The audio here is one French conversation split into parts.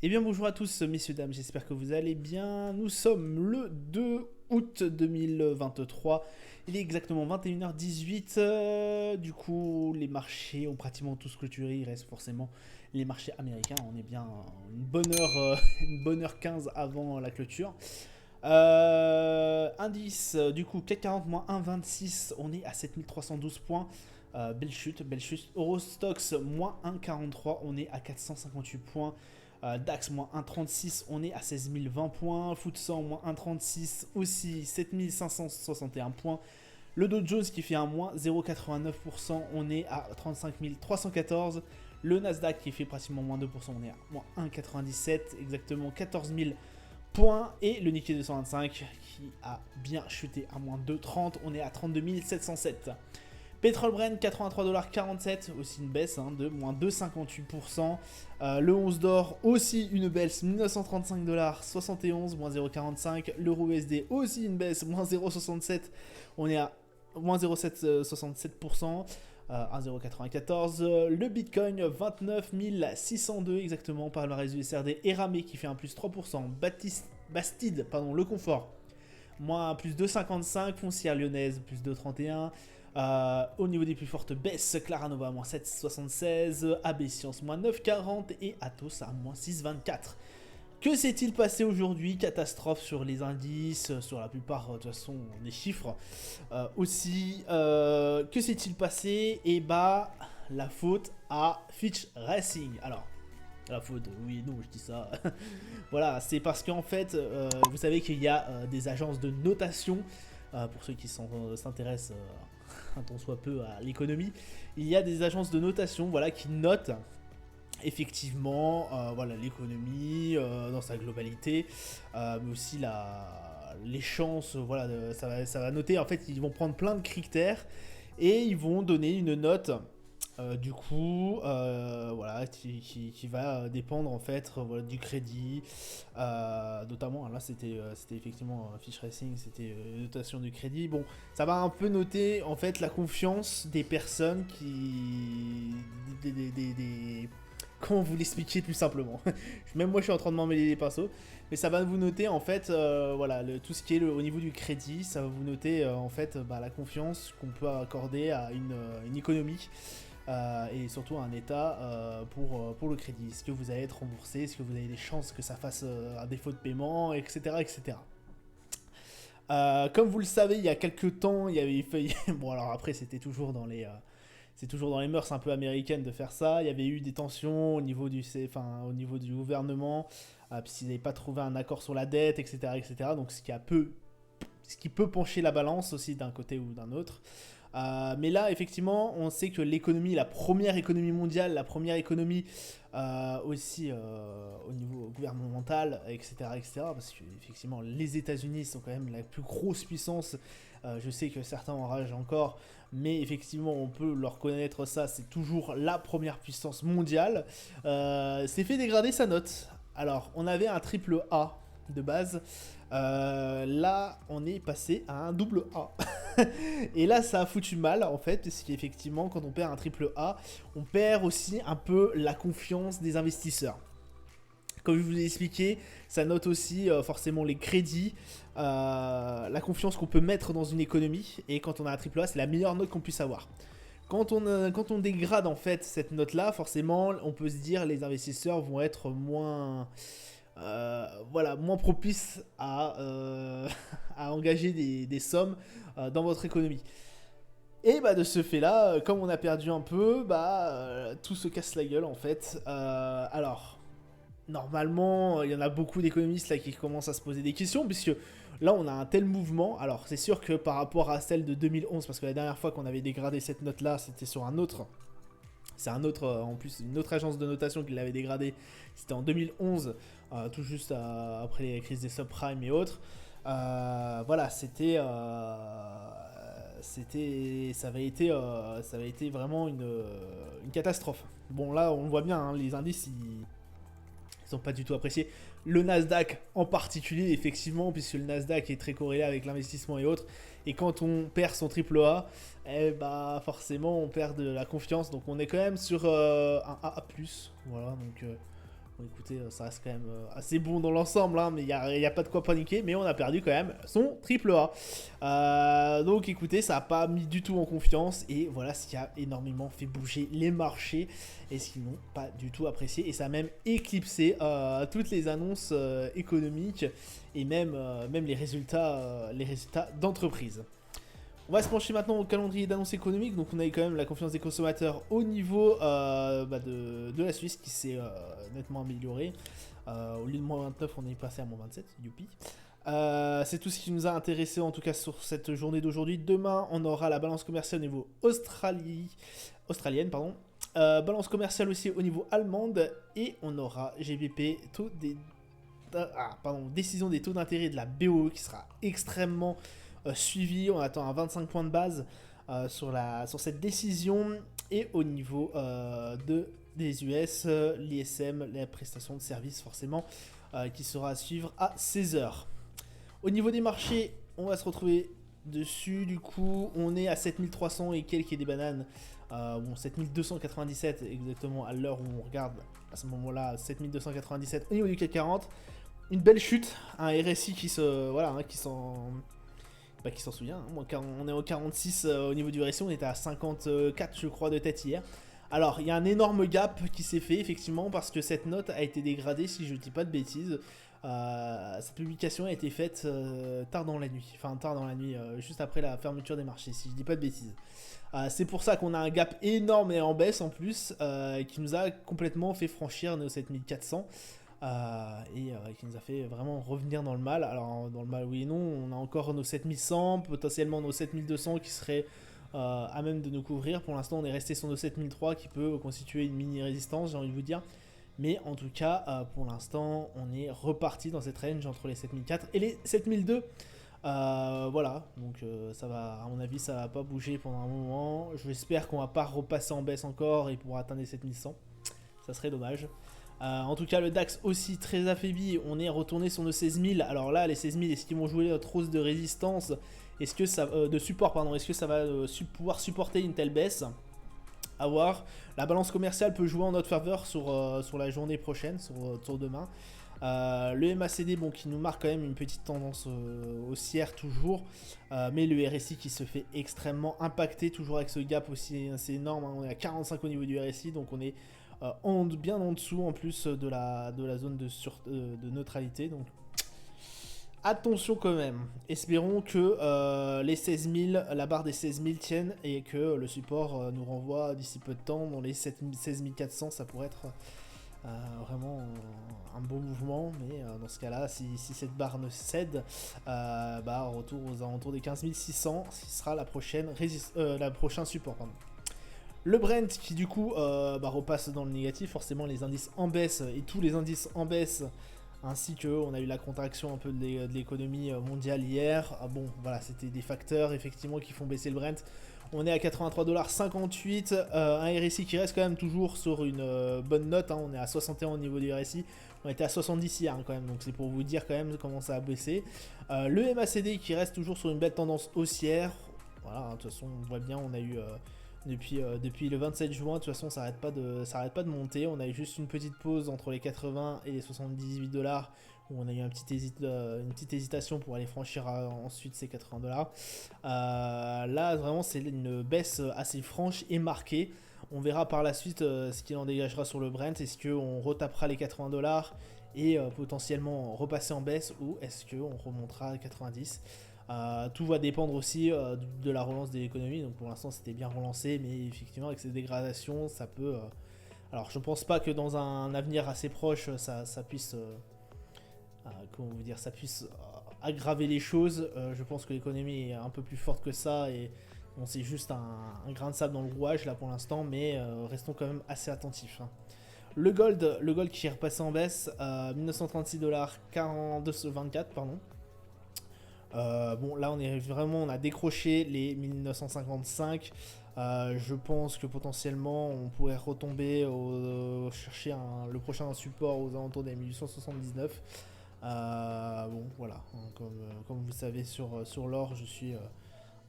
Eh bien bonjour à tous messieurs dames, j'espère que vous allez bien. Nous sommes le 2 août 2023, il est exactement 21h18. Du coup les marchés ont pratiquement tous clôturé, il reste forcément les marchés américains. On est bien une bonne heure 15 avant la clôture. Indice du coup CAC 40 moins 1,26, on est à 7312 points. Belle chute, belle chute. Eurostox moins 1,43, on est à 458 points. DAX moins 1,36, on est à 16 020 points. FTSE moins 1,36, aussi 7 561 points. Le Dow Jones qui fait un moins 0,89%, on est à 35 314. Le Nasdaq qui fait pratiquement moins 2%, on est à moins 1,97, exactement 14 000 points. Et le Nikkei 225 qui a bien chuté à moins 2,30, on est à 32 707. Pétrole Brent 83,47$, aussi une baisse de moins 2,58%. Le 11 d'or aussi une baisse, 1935,71$, moins 0,45$. L'euro USD aussi une baisse, moins 0,67$, on est à moins 0,67%. 1,094. Le Bitcoin 29 602 exactement par le réseau SRD. Eramé qui fait un plus 3%. Bastide, pardon, le confort, moins plus 2,55. Foncière lyonnaise plus 2,31. Au niveau des plus fortes baisses, Claranova moins 7,76, AB Science moins 9,40 et Atos à moins 6,24. Que s'est-il passé aujourd'hui? Catastrophe sur les indices, sur la plupart de toute façon des chiffres. Aussi, que s'est-il passé? Et bah, la faute à Fitch Racing. Alors, la faute, oui, non, je dis ça. Voilà, c'est parce qu'en fait, vous savez qu'il y a des agences de notation, pour ceux qui s'intéressent un tant soit peu à l'économie, il y a des agences de notation, voilà, qui notent effectivement voilà, l'économie dans sa globalité, mais aussi les chances, voilà, ça va noter, en fait, ils vont prendre plein de critères et ils vont donner une note du coup, voilà, qui va dépendre en fait voilà, du crédit, notamment là c'était effectivement Fitch Racing, c'était notation du crédit. Bon, ça va un peu noter en fait la confiance des personnes comment vous l'expliquer plus simplement. Même moi je suis en train de m'emmêler les pinceaux, mais ça va vous noter en fait voilà, tout ce qui est au niveau du crédit, ça va vous noter en fait la confiance qu'on peut accorder à une économie. Et surtout un état pour le crédit. Est-ce que vous allez être remboursé? Est-ce que vous avez des chances que ça fasse un défaut de paiement, etc. etc. Comme vous le savez, il y a quelques temps, il y avait fait... Bon, alors après, c'est toujours dans les mœurs un peu américaines de faire ça. Il y avait eu des tensions au niveau du gouvernement, puisqu'ils n'avaient pas trouvé un accord sur la dette, etc. etc. Donc ce qui peut pencher la balance aussi d'un côté ou d'un autre. Mais là, effectivement, on sait que l'économie, la première économie mondiale, la première économie aussi au niveau gouvernemental, etc., etc., parce que effectivement, les États-Unis sont quand même la plus grosse puissance. Je sais que certains enragent encore, mais effectivement, on peut leur reconnaître ça. C'est toujours la première puissance mondiale. C'est fait dégrader sa note. Alors, on avait un triple A de base. Là, on est passé à un double A. Et là, ça a foutu mal, en fait, parce qu'effectivement, quand on perd un triple A, on perd aussi un peu la confiance des investisseurs. Comme je vous ai expliqué, ça note aussi forcément les crédits, la confiance qu'on peut mettre dans une économie. Et quand on a un triple A, c'est la meilleure note qu'on puisse avoir. Quand on dégrade en fait cette note-là, forcément, on peut se dire les investisseurs vont être moins, voilà, moins propices à engager des sommes dans votre économie. Et bah de ce fait-là, comme on a perdu un peu, tout se casse la gueule en fait. Alors, normalement, il y en a beaucoup d'économistes là qui commencent à se poser des questions, puisque là on a un tel mouvement. Alors c'est sûr que par rapport à celle de 2011, parce que la dernière fois qu'on avait dégradé cette note-là, c'était sur un autre. C'est un autre, en plus, une autre agence de notation qui l'avait dégradé. C'était en 2011, tout juste après les crises des subprimes et autres. Voilà, ça avait été vraiment une catastrophe. Bon, là, on le voit bien, hein, les indices, ils sont pas du tout appréciés. Le Nasdaq en particulier, effectivement, puisque le Nasdaq est très corrélé avec l'investissement et autres. Et quand on perd son triple A, eh bah forcément on perd de la confiance. Donc on est quand même sur un AA+. Voilà, donc Bon, écoutez, ça reste quand même assez bon dans l'ensemble, hein, mais il n'y a pas de quoi paniquer. Mais on a perdu quand même son triple A. Donc écoutez, ça n'a pas mis du tout en confiance. Et voilà ce qui a énormément fait bouger les marchés. Et ce qu'ils n'ont pas du tout apprécié. Et ça a même éclipsé toutes les annonces économiques et même les résultats d'entreprise. On va se pencher maintenant au calendrier d'annonces économiques. Donc on a eu quand même la confiance des consommateurs au niveau de la Suisse qui s'est nettement améliorée. Au lieu de moins 29, on est passé à moins 27. Youpi. C'est tout ce qui nous a intéressé en tout cas sur cette journée d'aujourd'hui. Demain, on aura la balance commerciale au niveau australienne. Balance commerciale aussi au niveau allemande. Et on aura GBP, décision des taux d'intérêt de la BOE qui sera extrêmement suivi. On attend un 25 points de base sur cette décision. Et au niveau des US, l'ISM, la prestation de service forcément, qui sera à suivre à 16h. Au niveau des marchés, on va se retrouver dessus. Du coup, on est à 7300 et quelques et des bananes. 7297 exactement à l'heure où on regarde à ce moment-là. 7297 au niveau du CAC 40. Une belle chute, un RSI qui s'en souvient. On est au 46 au niveau du RSI, on était à 54 je crois de tête hier. Alors il y a un énorme gap qui s'est fait effectivement parce que cette note a été dégradée si je ne dis pas de bêtises. Cette publication a été faite tard dans la nuit, juste après la fermeture des marchés si je ne dis pas de bêtises. C'est pour ça qu'on a un gap énorme et en baisse en plus qui nous a complètement fait franchir nos 7400. Qui nous a fait vraiment revenir dans le mal. Alors dans le mal oui et non, on a encore nos 7100, potentiellement nos 7200 qui seraient à même de nous couvrir. Pour l'instant on est resté sur nos 7003 qui peut constituer une mini résistance, j'ai envie de vous dire. Mais en tout cas pour l'instant on est reparti dans cette range entre les 7004 et les 7002. Voilà, donc ça va, à mon avis ça va pas bouger pendant un moment. J'espère qu'on va pas repasser en baisse encore et pour atteindre les 7100, ça serait dommage. En tout cas le DAX aussi très affaibli, on est retourné sur nos 16 000. Alors là les 16 000, est-ce qu'ils vont jouer notre hausse de résistance, est-ce que ça, de support pardon, est-ce que ça va pouvoir supporter une telle baisse? À voir. La balance commerciale peut jouer en notre faveur sur la journée prochaine, sur demain. Le MACD qui nous marque quand même une petite tendance haussière toujours, mais le RSI qui se fait extrêmement impacter toujours avec ce gap aussi assez énorme, hein. On est à 45 au niveau du RSI, donc on est bien en dessous en plus de la zone de neutralité, donc attention quand même. Espérons que les 16 000, la barre des 16 000 tienne et que le support nous renvoie d'ici peu de temps dans les 16 400. Ça pourrait être vraiment un beau mouvement, mais dans ce cas-là, si cette barre ne cède, retour aux alentours des 15 600, ce sera la prochain support. Pardon. Le Brent qui du coup repasse dans le négatif, forcément les indices en baisse et tous les indices en baisse, ainsi que on a eu la contraction un peu de l'économie mondiale hier. Bon voilà, c'était des facteurs effectivement qui font baisser le Brent. On est à 83,58$, un RSI qui reste quand même toujours sur une bonne note, hein. On est à 61 au niveau du RSI, on était à 70 hier quand même, donc c'est pour vous dire quand même comment ça a baissé. Le MACD qui reste toujours sur une belle tendance haussière, voilà, hein, de toute façon on voit bien, on a eu... Depuis le 27 juin, de toute façon, ça arrête pas de monter. On a eu juste une petite pause entre les 80 et les 78$, où on a eu une petite hésitation pour aller franchir ensuite ces 80$. Là, vraiment, c'est une baisse assez franche et marquée. On verra par la suite ce qu'il en dégagera sur le Brent. Est-ce qu'on retapera les 80$ et potentiellement repasser en baisse, ou est-ce qu'on remontera à 90$? Tout va dépendre aussi de la relance de l'économie. Donc pour l'instant c'était bien relancé, mais effectivement avec ces dégradations ça peut... Alors je ne pense pas que dans un avenir assez proche ça puisse... ça puisse aggraver les choses. Je pense que l'économie est un peu plus forte que ça et bon, c'est juste un grain de sable dans le rouage là pour l'instant, mais restons quand même assez attentifs, hein. Le gold qui est repassé en baisse, 1936$, 24 là on a décroché les 1955. Je pense que potentiellement on pourrait retomber chercher le prochain support aux alentours des 1879. Voilà, hein, comme vous savez sur l'or, je suis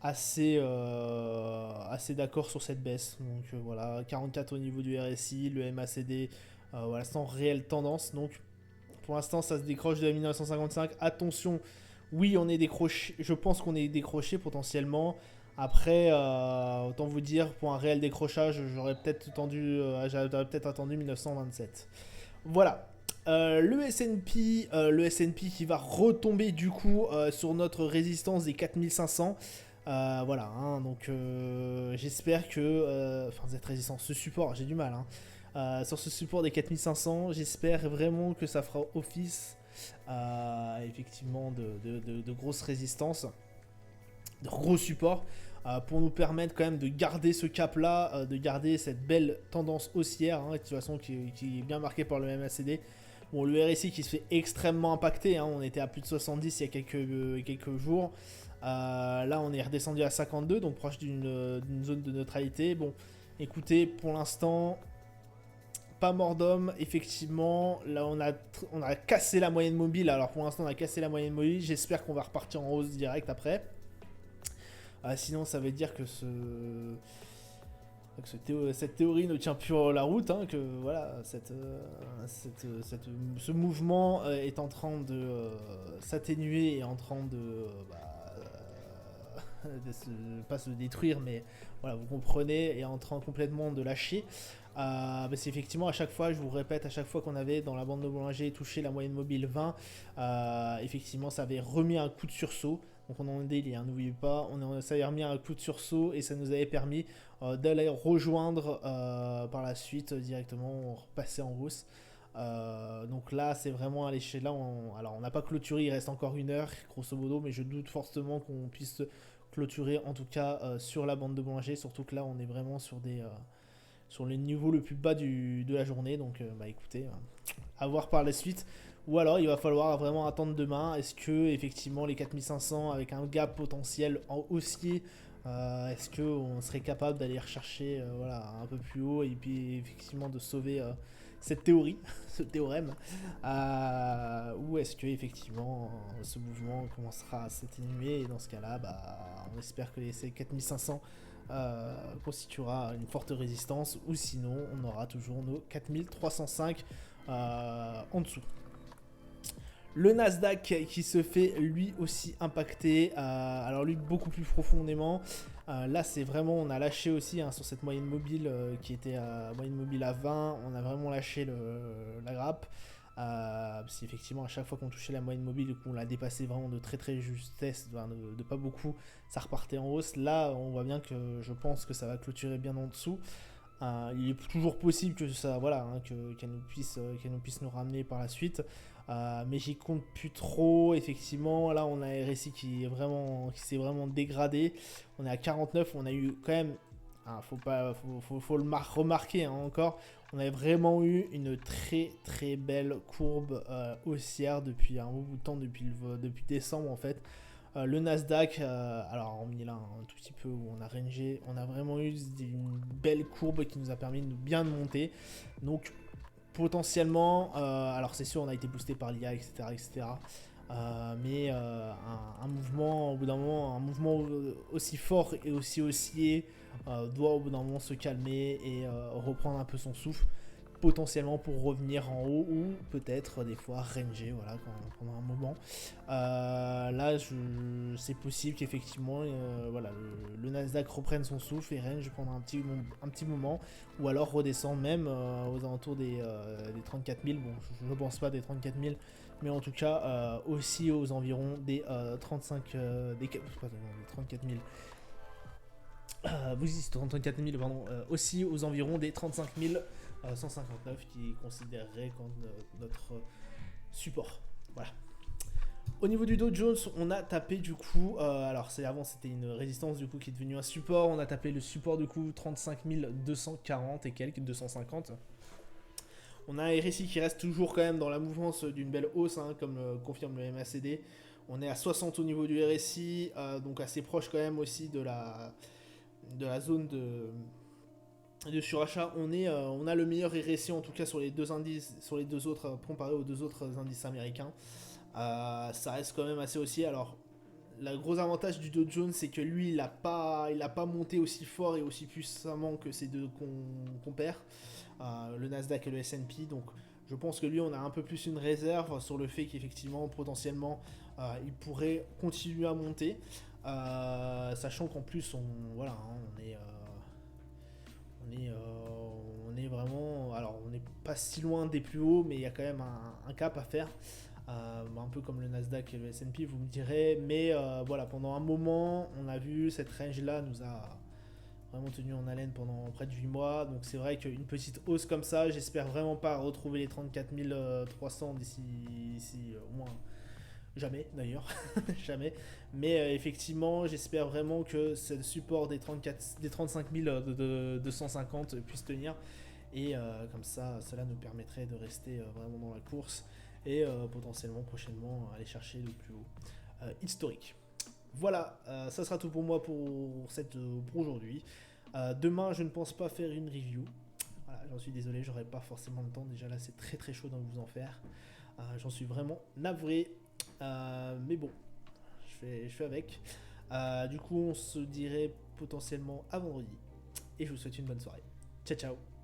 assez d'accord sur cette baisse. Donc voilà, 44 au niveau du RSI, le MACD voilà, sans réelle tendance. Donc pour l'instant ça se décroche de la 1955. Attention, oui on est décroché, je pense qu'on est décroché potentiellement. Après, autant vous dire, pour un réel décrochage, j'aurais peut-être attendu 1927. Voilà. Le S&P qui va retomber du coup sur notre résistance des 4500. Voilà, hein, donc j'espère que, enfin cette résistance, ce support, j'ai du mal, hein, sur ce support des 4500, j'espère vraiment que ça fera office effectivement de grosses résistances, de gros supports, pour nous permettre quand même de garder ce cap là, de garder cette belle tendance haussière, hein, de toute façon qui est bien marquée par le MACD. Bon, le RSI qui se fait extrêmement impacter, hein, on était à plus de 70 il y a quelques jours. Là on est redescendu à 52, donc proche d'une zone de neutralité. Bon, écoutez, pour l'instant, pas mort d'homme, effectivement. Là on a cassé la moyenne mobile, alors pour l'instant on a cassé la moyenne mobile, j'espère qu'on va repartir en hausse direct après. Sinon ça veut dire que cette théorie ne tient plus la route, hein, que voilà, ce mouvement est en train de s'atténuer et en train pas se détruire, mais voilà, vous comprenez, est en train complètement de lâcher. C'est effectivement à chaque fois, je vous répète, à chaque fois qu'on avait dans la bande de Bollinger touché la moyenne mobile 20, effectivement ça avait remis un coup de sursaut. Donc on en est délire, hein, n'oubliez pas, ça avait remis un coup de sursaut et ça nous avait permis d'aller rejoindre par la suite directement, repasser en hausse. Donc là c'est vraiment à l'échelle là, alors on n'a pas clôturé, il reste encore 1 heure grosso modo, mais je doute fortement qu'on puisse clôturer en tout cas sur la bande de Bollinger, surtout que là on est vraiment sur les niveaux le plus bas de la journée. Donc écoutez, à voir par la suite. Ou alors il va falloir vraiment attendre demain. Est-ce que effectivement les 4500 avec un gap potentiel en haussier, est-ce qu'on serait capable d'aller rechercher voilà, un peu plus haut et puis effectivement de sauver cette théorie, ce théorème, ou est-ce que effectivement ce mouvement commencera à s'atténuer, et dans ce cas-là, on espère que ces 4500 constituera une forte résistance, ou sinon on aura toujours nos 4305 en dessous. Le Nasdaq qui se fait lui aussi impacter, alors lui beaucoup plus profondément. Là c'est vraiment, on a lâché aussi hein, sur cette moyenne mobile qui était à moyenne mobile à 20, on a vraiment lâché la grappe. Parce qu'effectivement à chaque fois qu'on touchait la moyenne mobile et qu'on l'a dépassé vraiment de très justesse, de pas beaucoup, ça repartait en hausse. Là on voit bien que je pense que ça va clôturer bien en dessous. Il est toujours possible que ça, voilà, hein, qu'elle nous puisse nous ramener par la suite. Mais j'y compte plus trop. Effectivement, là on a un RSI qui s'est vraiment dégradé. On est à 49. On a eu quand même, faut le remarquer hein, encore. On a vraiment eu une très belle courbe haussière depuis un bout de temps, depuis décembre en fait. Le Nasdaq, alors on est là un tout petit peu où on a rangé, on a vraiment eu une belle courbe qui nous a permis de bien monter. Donc potentiellement, alors c'est sûr on a été boosté par l'IA, etc. Mais un mouvement, au bout d'un moment, un mouvement aussi fort et aussi haussier doit au bout d'un moment se calmer et reprendre un peu son souffle, potentiellement pour revenir en haut ou peut-être des fois ranger voilà, pendant un moment. Là c'est possible qu'effectivement voilà, le Nasdaq reprenne son souffle et range pendant un petit moment, ou alors redescend même aux alentours des 34 000. Bon, je ne pense pas des 34 000, mais en tout cas aussi aux environs des 34 000. Vous dites 34 000, pardon, aussi aux environs des 35 159 qui considérerait comme notre support. Voilà. Au niveau du Dow Jones, on a tapé du coup, alors avant c'était une résistance du coup qui est devenue un support, on a tapé le support du coup 35 240 et quelques, 250. On a un RSI qui reste toujours quand même dans la mouvance d'une belle hausse, hein, comme confirme le MACD. On est à 60 au niveau du RSI, donc assez proche quand même aussi de la zone de surachat. On a le meilleur RSI en tout cas sur les deux indices, sur les deux autres, comparé aux deux autres indices américains. Ça reste quand même assez haussier. Alors le gros avantage du Dow Jones, c'est que lui il a pas monté aussi fort et aussi puissamment que ces deux compères. le Nasdaq et le S&P. Donc je pense que lui, on a un peu plus une réserve sur le fait qu'effectivement, potentiellement, il pourrait continuer à monter. Sachant qu'en plus, voilà, hein, on est vraiment... Alors, on n'est pas si loin des plus hauts, mais il y a quand même un cap à faire. Un peu comme le Nasdaq et le S&P, vous me direz. Mais voilà, pendant un moment, on a vu cette range-là nous a vraiment tenu en haleine pendant près de 8 mois. Donc c'est vrai qu'une petite hausse comme ça, j'espère vraiment pas retrouver les 34 300 d'ici au moins jamais d'ailleurs, jamais. Mais effectivement, j'espère vraiment que ce support des 35 250 puisse tenir. Et comme ça, cela nous permettrait de rester vraiment dans la course et potentiellement prochainement aller chercher le plus haut historique. Voilà, ça sera tout pour moi pour aujourd'hui. Demain, je ne pense pas faire une review. Voilà, j'en suis désolé, j'aurai pas forcément le temps. Déjà là, c'est très très chaud d'en vous en faire. J'en suis vraiment navré. Mais bon, je fais avec. Du coup, on se dirait potentiellement à vendredi. Et je vous souhaite une bonne soirée. Ciao, ciao.